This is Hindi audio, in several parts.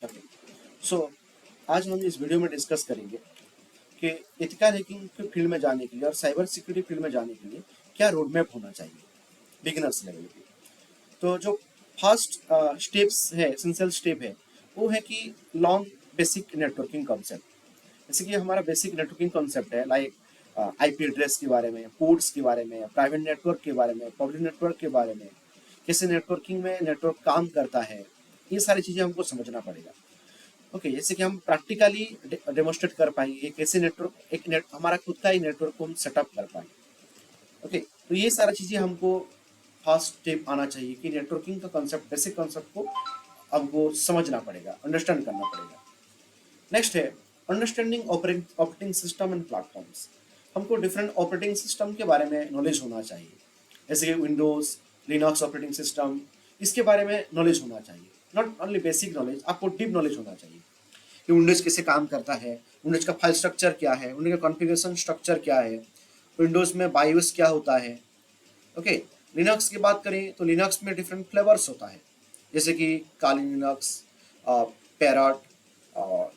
ओके, सो आज हम इस वीडियो में डिस्कस करेंगे कि एथिकल हैकिंग के फील्ड में जाने के लिए और साइबर सिक्योरिटी फील्ड में जाने के लिए क्या रोड मैप होना चाहिए बिगिनर्स लेवल पे। तो जो फर्स्ट स्टेप्स है, एसेंशियल स्टेप है, वो है कि लॉन्ग बेसिक नेटवर्किंग कॉन्सेप्ट। जैसे कि हमारा बेसिक नेटवर्किंग कॉन्सेप्ट है, लाइक आईपी एड्रेस के बारे में, पोर्ट्स के बारे में, प्राइवेट नेटवर्क के बारे में, पब्लिक नेटवर्क के बारे में, कैसे नेटवर्किंग में नेटवर्क काम करता है, ये सारी चीज़ें हमको समझना पड़ेगा। ओके, जैसे कि हम प्रैक्टिकली डेमोस्ट्रेट कर पाएंगे कैसे नेटवर्क हमारा खुद का ही नेटवर्क को हम सेटअप कर पाए। ओके, तो ये सारा चीज़ें हमको फर्स्ट स्टेप आना चाहिए कि नेटवर्किंग का कॉन्सेप्ट, बेसिक कॉन्सेप्ट को हमको समझना पड़ेगा, अंडरस्टैंड करना पड़ेगा। नेक्स्ट है understanding operating system and platforms. हमको डिफरेंट ऑपरेटिंग सिस्टम के बारे में नॉलेज होना चाहिए, जैसे कि विंडोज, लिनक्स ऑपरेटिंग सिस्टम, इसके बारे में नॉलेज होना चाहिए। नॉट ओनली बेसिक नॉलेज, आपको डीप नॉलेज होना चाहिए कि विंडोज कैसे काम करता है, विंडोज का फाइल स्ट्रक्चर क्या है, विंडोज का कॉन्फ़िगरेशन स्ट्रक्चर क्या है, विंडोज में बायोस क्या होता है। ओके, लिनक्स की बात करें तो लिनक्स में डिफरेंट फ्लेवर्स होता है, जैसे कि काली लिनक्स, पैरट,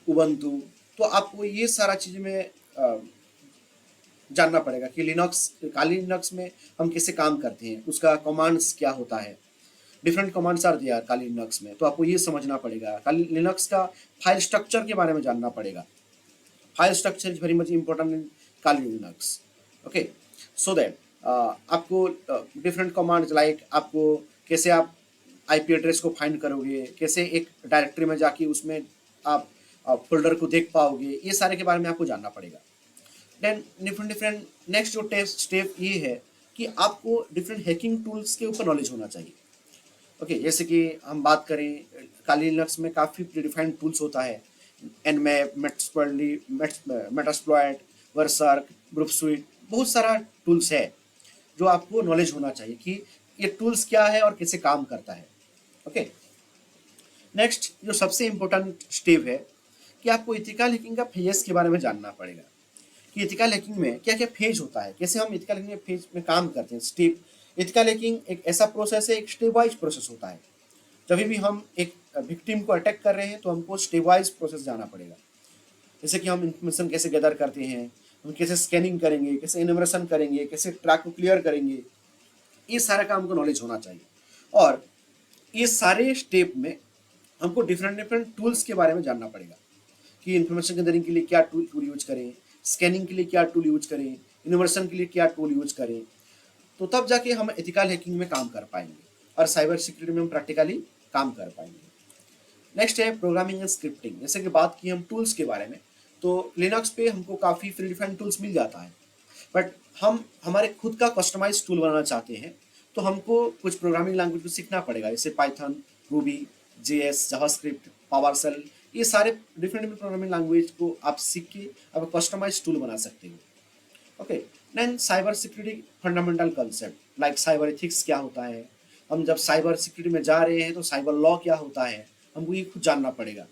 उबंटू। तो आपको ये सारा चीज़ में जानना पड़ेगा कि लिनक्स, काली लिनक्स में हम कैसे काम करते हैं, उसका कमांड्स क्या होता है। डिफरेंट कमांड्स आर दिया काली लिनक्स में, तो आपको ये समझना पड़ेगा। काली लिनक्स का फाइल स्ट्रक्चर के बारे में जानना पड़ेगा। File structure is very much important in Kali Linux. Okay, so that आपको डिफरेंट कमांड्स, लाइक आपको कैसे आप आईपी एड्रेस को फाइंड करोगे, कैसे एक डायरेक्टरी में जाके उसमें आप फोल्डर को देख पाओगे, ये सारे के बारे में आपको जानना पड़ेगा। देन डिफरेंट डिफरेंट नेक्स्ट जो टेस्ट स्टेप ये है कि आपको डिफरेंट हैकिंग टूल्स के ऊपर नॉलेज होना चाहिए। ओके, जैसे कि हम बात करें, काली लिनक्स में काफ़ी प्रीडिफाइंड टूल्स होता है, एनमैप, मेटास्प्लॉइट, वर्सर्क, ग्रुप स्विट, बहुत सारा टूल्स है जो आपको नॉलेज होना चाहिए कि ये टूल्स क्या है और कैसे काम करता है। ओके, नेक्स्ट जो सबसे इम्पोर्टेंट स्टेप है कि आपको एथिकल हैकिंग का फेजेस के बारे में जानना पड़ेगा कि एथिकल हैकिंग में क्या क्या फेज होता है, कैसे हम एथिकल हैकिंग फेज में काम करते हैं। स्टेप, एथिकल हैकिंग एक ऐसा प्रोसेस है, एक स्टेप वाइज प्रोसेस होता है। जब भी हम एक विक्टिम को अटैक कर रहे हैं तो हमको स्टेप वाइज प्रोसेस जाना पड़ेगा। जैसे कि हम इंफॉर्मेशन कैसे गैदर करते हैं, हम कैसे स्कैनिंग करेंगे, कैसे इनोवेशन करेंगे, कैसे ट्रैक को क्लियर करेंगे, ये सारा का हमको नॉलेज होना चाहिए। और ये सारे स्टेप में हमको डिफरेंट डिफरेंट टूल्स के बारे में जानना पड़ेगा कि इन्फॉर्मेशन गैदरिंग के लिए क्या टूल यूज करें, स्कैनिंग के लिए क्या टूल यूज करें, इनोवेशन के लिए क्या टूल यूज करें। तो तब जाके हम एथिकल हैकिंग में काम कर पाएंगे और साइबर सिक्योरिटी में हम प्रैक्टिकली काम कर पाएंगे। नेक्स्ट है प्रोग्रामिंग एंड स्क्रिप्टिंग। जैसे कि बात की हम टूल्स के बारे में, तो लिनक्स पे हमको काफ़ी फ्री डिफाइंड टूल्स मिल जाता है, बट हम हमारे खुद का कस्टमाइज टूल बनाना चाहते हैं तो हमको कुछ प्रोग्रामिंग लैंग्वेज को सीखना पड़ेगा, जैसे Python, Ruby, JS, JavaScript, PowerShell, ये सारे डिफरेंट डिफरेंट प्रोग्रामिंग लैंग्वेज को आप सीख के आप कस्टमाइज टूल बना सकते हो। Okay, then cyber security fundamental concept, like cyber ethics क्या होता है, हम जब साइबर सिक्योरिटी में जा रहे हैं तो साइबर लॉ क्या होता है, हमको ये खुद जानना पड़ेगा।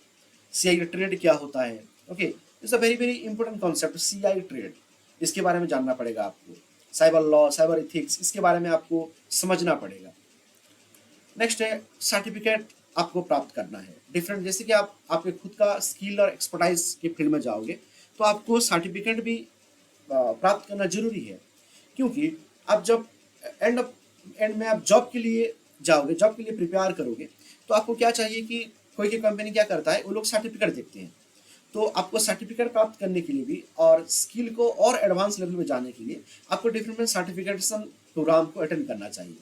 सीआई ट्रेड क्या होता है। Okay, it's a very very important concept, CI trade, इसके बारे में जानना पड़ेगा आपको। साइबर लॉ, साइबर एथिक्स, इसके बारे में आपको समझना पड़ेगा। नेक्स्ट है सर्टिफिकेट आपको प्राप्त करना है डिफरेंट, जैसे कि आप आपके खुद का स्किल और एक्सपर्टाइज के फील्ड में जाओगे तो आपको सर्टिफिकेट भी प्राप्त करना जरूरी है, क्योंकि आप जब एंड एंड में आप जॉब के लिए जाओगे, जॉब के लिए प्रिपेयर करोगे, तो आपको क्या चाहिए कि कोई की कंपनी क्या करता है, वो लोग सर्टिफिकेट देखते हैं। तो आपको सर्टिफिकेट प्राप्त करने के लिए भी और स्किल को और एडवांस लेवल में जाने के लिए आपको डिफरेंट सर्टिफिकेशन प्रोग्राम को अटेंड करना चाहिए।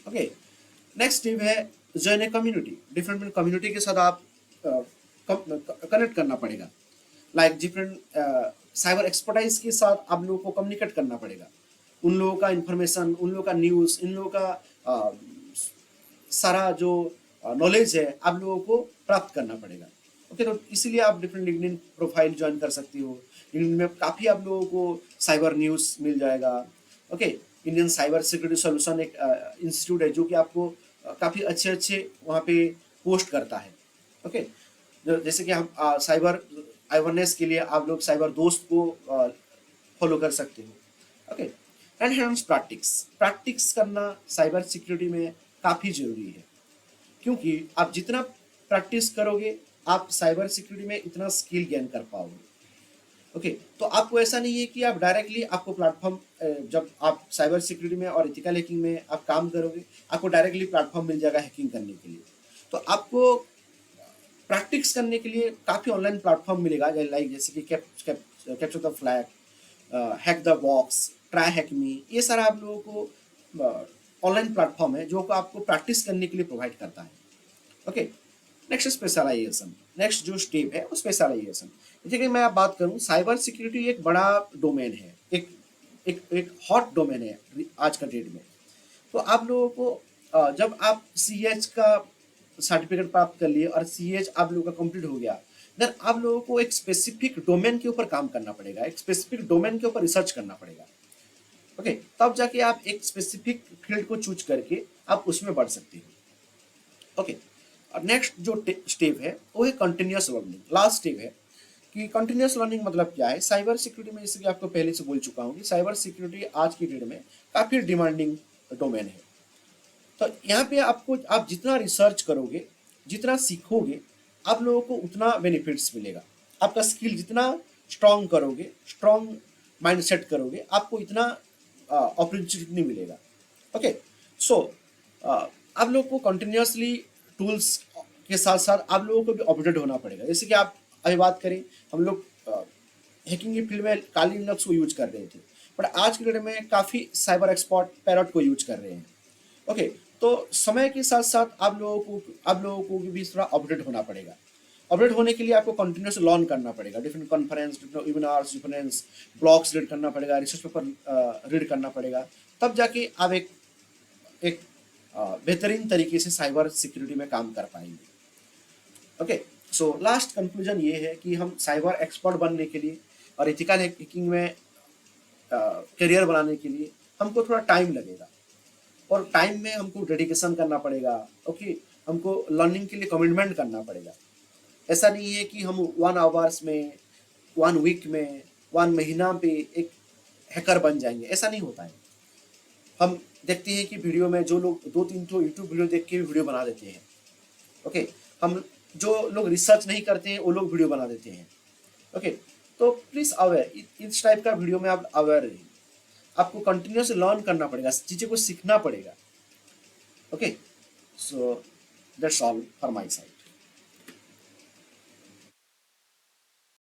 ओके, नेक्स्ट स्टेप है join a community. Different community के साथ आप कनेक्ट करना पड़ेगा, लाइक डिफरेंट साइबर एक्सपर्टाइज के साथ आप लोगों को कम्युनिकेट करना पड़ेगा। उन लोगों का इंफॉर्मेशन, उन लोगों का न्यूज़, इन लोगों का सारा जो नॉलेज है आप लोगों को प्राप्त करना पड़ेगा। ओके, तो इसीलिए आप डिफरेंट लिंक्डइन प्रोफाइल ज्वाइन कर सकती हो। लिंक्डइन में काफ़ी आप लोगों को साइबर न्यूज़ मिल जाएगा। Okay, Indian cyber security solution एक इंस्टीट्यूट है जो कि आपको काफ़ी अच्छे अच्छे वहाँ पे पोस्ट करता है। ओके, जैसे कि हम साइबर अवेयरनेस के लिए आप लोग साइबर दोस्त को फॉलो कर सकते हो। ओके, एनहांस प्रैक्टिस, प्रैक्टिस करना साइबर सिक्योरिटी में काफ़ी ज़रूरी है, क्योंकि आप जितना प्रैक्टिस करोगे आप साइबर सिक्योरिटी में इतना स्किल गेन कर पाओगे। ओके, तो आपको ऐसा नहीं है कि आप डायरेक्टली आपको प्लेटफॉर्म, जब आप साइबर सिक्योरिटी में और एथिकल हैकिंग में आप काम करोगे आपको डायरेक्टली प्लेटफॉर्म मिल जाएगा हैकिंग करने के लिए। तो आपको प्रैक्टिस करने के लिए काफ़ी ऑनलाइन प्लेटफॉर्म मिलेगा, लाइक जैसे कि capture the flag, hack the box, try hack me, ये सारा आप लोगों को ऑनलाइन प्लेटफॉर्म है जो को आपको प्रैक्टिस करने के लिए प्रोवाइड करता है। ओके, नेक्स्ट स्पेशलाइजेशन, नेक्स्ट जो स्टेप है वो स्पेशलाइजेशन। जैसे कि मैं आप बात करूं, साइबर सिक्योरिटी एक बड़ा डोमेन है, एक हॉट डोमेन है आज का डेट में। तो आप लोगों को जब आप CH का सर्टिफिकेट प्राप्त कर लिए और CH आप लोगों का कंप्लीट हो गया, देन आप लोगों को एक स्पेसिफिक डोमेन के ऊपर काम करना पड़ेगा, एक स्पेसिफिक डोमेन के ऊपर रिसर्च करना पड़ेगा। ओके, तब जाके आप एक स्पेसिफिक फील्ड को चूज करके आप उसमें बढ़ सकते हो। ओके, और नेक्स्ट जो स्टेप है वो है कंटिन्यूअस लर्निंग। लास्ट स्टेप है कि कंटिन्यूअस लर्निंग मतलब क्या है। साइबर सिक्योरिटी में, जैसे कि आपको पहले से बोल चुका हूँ कि साइबर सिक्योरिटी आज की डेट में काफ़ी डिमांडिंग डोमेन है। तो यहाँ पे आपको, आप जितना रिसर्च करोगे, जितना सीखोगे, आप लोगों को उतना बेनिफिट्स मिलेगा। आपका स्किल जितना स्ट्रॉन्ग करोगे, स्ट्रॉन्ग माइंडसेट करोगे, आपको इतना अपॉर्चुनिटी मिलेगा। ओके, सो आप लोग को कंटिन्यूसली टूल्स के साथ साथ आप लोगों को भी अपडेट होना पड़ेगा। जैसे कि आप अभी बात करें, हम लोग हैकिंग की फील्ड में काली लिनक्स को यूज कर रहे थे, बट आज के डेट में काफ़ी साइबर एक्सपर्ट पैरट को यूज कर रहे हैं। ओके, तो समय के साथ साथ आप लोगों को भी थोड़ा अपडेट होना पड़ेगा। अपडेट होने के लिए आपको कंटिन्यूस लर्न करना पड़ेगा, different conference, different webinars, different blogs read करना पड़ेगा, रिसर्च पेपर रीड करना पड़ेगा, तब जाके आप एक एक बेहतरीन तरीके से साइबर सिक्योरिटी में काम कर पाएंगे। ओके, सो लास्ट कंक्लूजन ये है कि हम साइबर एक्सपर्ट बनने के लिए और एथिकल हैकिंग में करियर बनाने के लिए हमको थोड़ा टाइम लगेगा, और टाइम में हमको डेडिकेशन करना पड़ेगा। ओके, हमको लर्निंग के लिए कमिटमेंट करना पड़ेगा। ऐसा नहीं है कि हम 1 आवर्स में, 1 वीक में, 1 महीना पे एक हैकर बन जाएंगे, ऐसा नहीं होता है। हम देखते हैं कि वीडियो में जो लोग 2-3 तो यूट्यूब वीडियो देख के वीडियो बना देते हैं। ओके, हम जो लोग रिसर्च नहीं करते हैं वो लोग वीडियो बना देते हैं। ओके, तो प्लीज़ अवेयर, इस टाइप का वीडियो में आप अवेयर रहिए। आपको कंटिन्यूस लर्न करना पड़ेगा, चीज़ें को सीखना पड़ेगा। Okay, so that's all for my side.